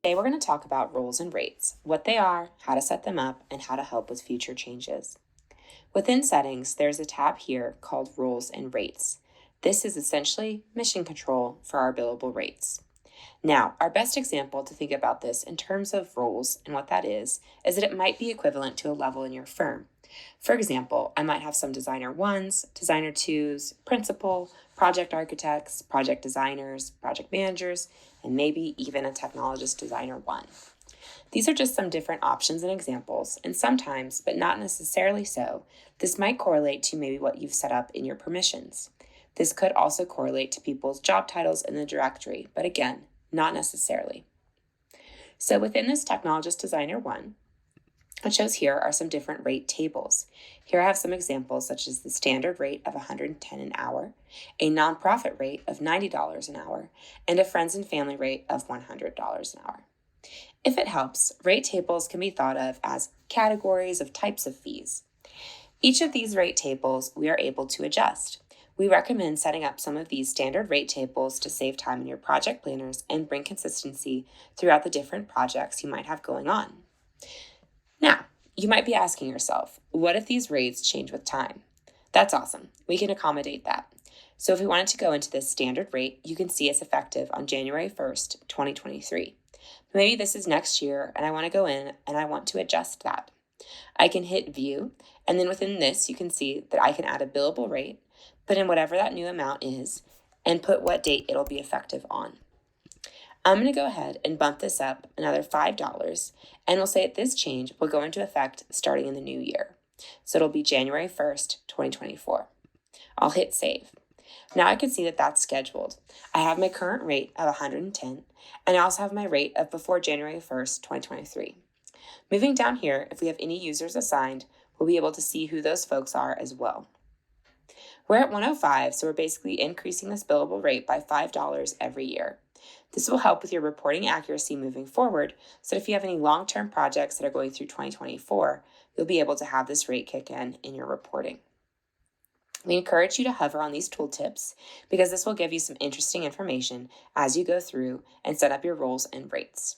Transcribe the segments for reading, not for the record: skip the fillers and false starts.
Today we're going to talk about roles and rates, what they are, how to set them up, and how to help with future changes. Within settings, there's a tab here called roles and rates. This is essentially mission control for our billable rates. Now, our best example to think about this in terms of roles and what that is that it might be equivalent to a level in your firm. For example, I might have some designer ones, designer twos, principal, project architects, project designers, project managers, and maybe even a technologist designer one. These are just some different options and examples, and sometimes, but not necessarily so, this might correlate to maybe what you've set up in your permissions. This could also correlate to people's job titles in the directory, but again, not necessarily. So within this Technologist Designer 1, what shows here are some different rate tables. Here I have some examples such as the standard rate of $110 an hour, a nonprofit rate of $90 an hour, and a friends and family rate of $100 an hour. If it helps, rate tables can be thought of as categories of types of fees. Each of these rate tables we are able to adjust. We recommend setting up some of these standard rate tables to save time in your project planners and bring consistency throughout the different projects you might have going on. Now, you might be asking yourself, what if these rates change with time? That's awesome. We can accommodate that. So if we wanted to go into this standard rate, you can see it's effective on January 1st, 2023. Maybe this is next year and I want to go in and I want to adjust that. I can hit view, and then within this you can see that I can add a billable rate, put in whatever that new amount is, and put what date it'll be effective on. I'm going to go ahead and bump this up another $5, and we'll say that this change will go into effect starting in the new year. So it'll be January 1st, 2024. I'll hit save. Now I can see that that's scheduled. I have my current rate of $110, and I also have my rate of before January 1st, 2023. Moving down here, if we have any users assigned, we'll be able to see who those folks are as well. We're at 105, so we're basically increasing this billable rate by $5 every year. This will help with your reporting accuracy moving forward, so if you have any long-term projects that are going through 2024, you'll be able to have this rate kick in your reporting. We encourage you to hover on these tooltips because this will give you some interesting information as you go through and set up your roles and rates.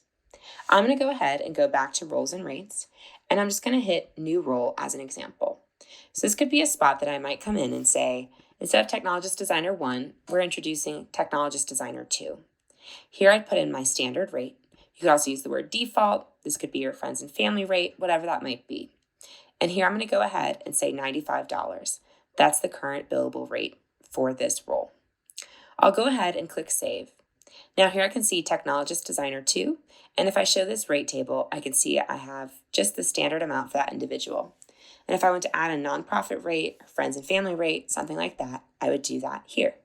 I'm going to go ahead and go back to roles and rates, and I'm just going to hit new role as an example. So this could be a spot that I might come in and say, instead of Technologist Designer 1, we're introducing Technologist Designer 2. Here I'd put in my standard rate. You could also use the word default. This could be your friends and family rate, whatever that might be. And here I'm going to go ahead and say $95. That's the current billable rate for this role. I'll go ahead and click Save. Now here I can see Technologist Designer 2, and if I show this rate table, I can see I have just the standard amount for that individual. And if I want to add a nonprofit rate, or friends and family rate, something like that, I would do that here.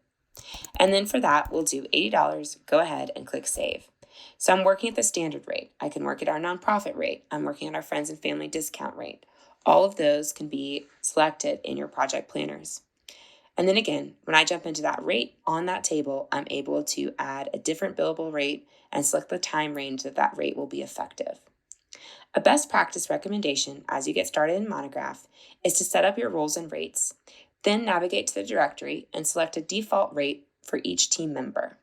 And then for that, we'll do $80, go ahead and click Save. So I'm working at the standard rate. I can work at our nonprofit rate. I'm working at our friends and family discount rate. All of those can be selected in your project planners. And then again, when I jump into that rate on that table, I'm able to add a different billable rate and select the time range that rate will be effective. A best practice recommendation as you get started in Monograph is to set up your roles and rates, then navigate to the directory and select a default rate for each team member.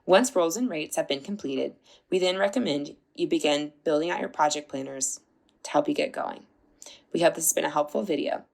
Once roles and rates have been completed, we then recommend you begin building out your project planners to help you get going. We hope this has been a helpful video.